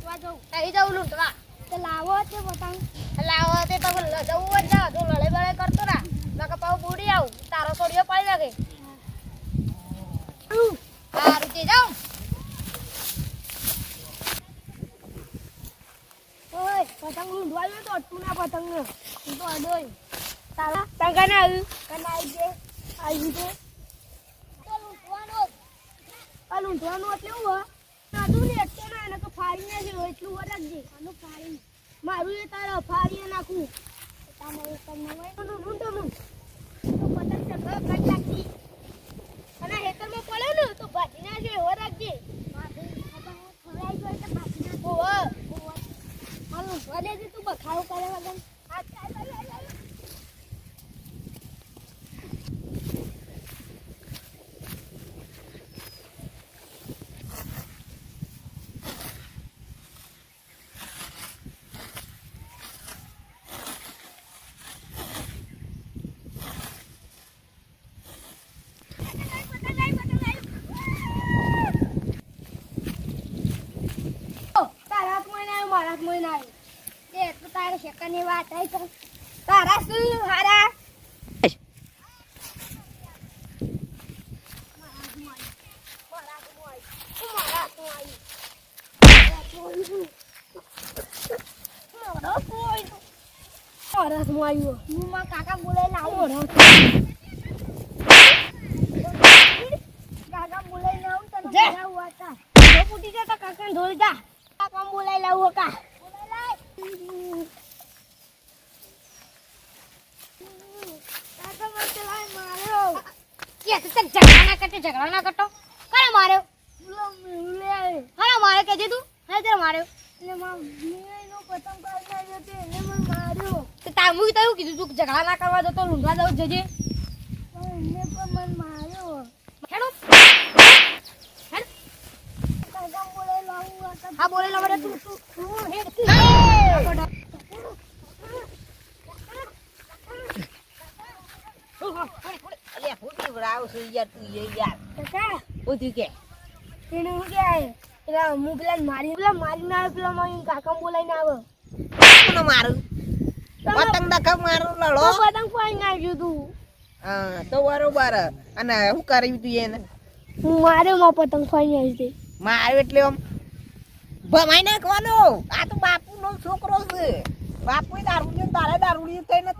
લૂંટવા જવું. અહીં જવું લૂંટવા. તો લાવો તે પતંગ. લાવો તે તમે જવું જ જા. તું લડે બળે કરતો ના. નકર પાછું બુડી આવું. તારો સોડિયો પાડી નાખે. હારું તે જાઉં. ઓય પતંગ લૂંટવા ગયો તો અટતું ના પતંગ ને. હું તો અડોય. તારા તંગા ના આવ્યું. કના આવી છે. આવી છે. તો લૂંટવાનો જ. આ લૂંટવાનું એટલે હું હો. નાદું ને એટલે ના એને તો ફાડી નાખ્યો એટલું હો રાખજે. આનું ફાડી. મારું એ તારા ફાડીએ નાખું. તામે એક તમને હોય તો લૂંટો લૂંટ. તો પતંગ ચગડો કાઢ નાખી. અને હેતરમાં પડે ને તો ભાજી નાખજો એવો રાખજે. ખવડાવી ગયો તો ભાજી નાખો. હાલો ભલે છે તું બખાવ કરે વગર. આ ચાલ ચાલ ચાલ. તારા શેકાની વાત આવી તો તારા શું હારા કાકા બોલાઈ લાવું કાકા બોલાઈ લાવું તને પૂટી જતા કાકા ધોઈ જા કાકા બોલાઈ લાવું કા ઝઘડા ના કરતો કોને માર્યો? હા મારે કેજે તું હા તે માર્યો તામુ કીધું તું ઝઘડા ના કરવા જતો લૂંટવા જવું જજે હા બોલે લો તું મારી ના પેલા કાકા બોલાઈને આવે મારું પતંગ દખા મારું લડો પતંગ ફાઈ નાખ્યું તું હા તો બરોબર અને શું કર્યું તું એને હું માર્યો પતંગ ફાઈ નાખી મારું એટલે આમ ભમાઈ નાખવાનો આ તો બાપુ નો છોકરો છે બાપુ દારૂડિયો તારે દારૂડિયો થઈને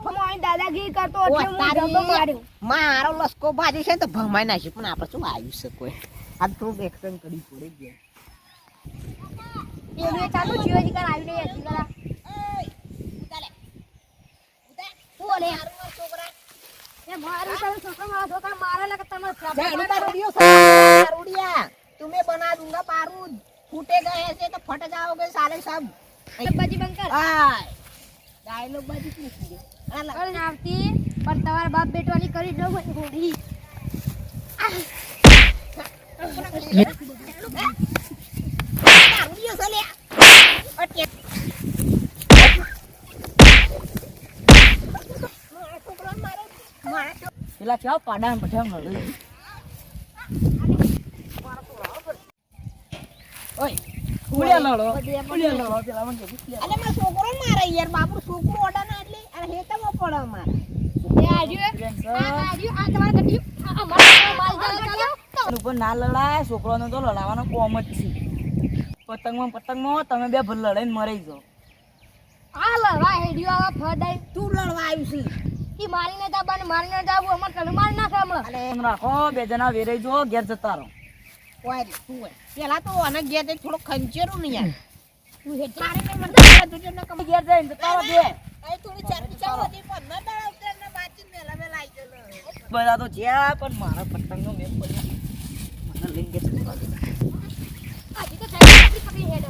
દાદાગીરી કરતો એટલે હું જબો માર્યો મારો લસકો ભાજી છે ને તો ભમાઈ નાખ્યું પણ આપણે શું આવ્યું છે કોઈ આ થોડું એક્શન કરી પડે ગયા પેલું ચાલુ જીવાજી કર આવી નહીં હતી કરા બોલે છોકરા એ મારું તમે છોકરા મારા લગત તમે दारूडिया तुम्हें बना दूंगा बारूद फूटेगा ऐसे तो फट जाओगे सारे सब બાજી બંકર डायलॉग बाजी पूछिए અરે આવતી પણ તમારા બાપ બેટવાની કરી દો મને હોડી दारूडिया साले ओके પેલા કેવા પાડા બધા મળે ઓય ઉડ્યા લડો પેલા મને અલે મારો છોકરો મારે યાર બાપુ છોકરો ઓડા ના એટલે અને હેતામાં પડે મારે એ આજો આ તમારા કટી આ મારા માલ ચાલો ઉપર ના લડાય છોકરોને તો લડાવવાનો કોમ જ છે પતંગમાં તમે બે ભલ લડાઈને મરી જાઓ આ લવા હેડિયો આવા ફડાઈ તું લડવા આવ્યું છે ઈ મારીને દાબાને મારીને દાબુ અમાર તને માર નાખે હમણાં અલે એમ રાખો બે જણા વેરાઈ જો ઘેર જતા રહો કોઈ તું હોય પેલા તો અને ગયા તે થોડો ખંચેરું ને યાર તું હેડ મારીને મને તુજે ન કમ ઘેર જઈને જતા રહો બે એ થોડી ચરબી ચાવ હતી પણ ન દળાવતે ને બાચી મેલા મેલા આવી ગયો બધા તો જ્યાં પણ મારા પતંગનો મેં પડ્યો મને લઈને જતા આજી તો સાઈડ પકડી હેડ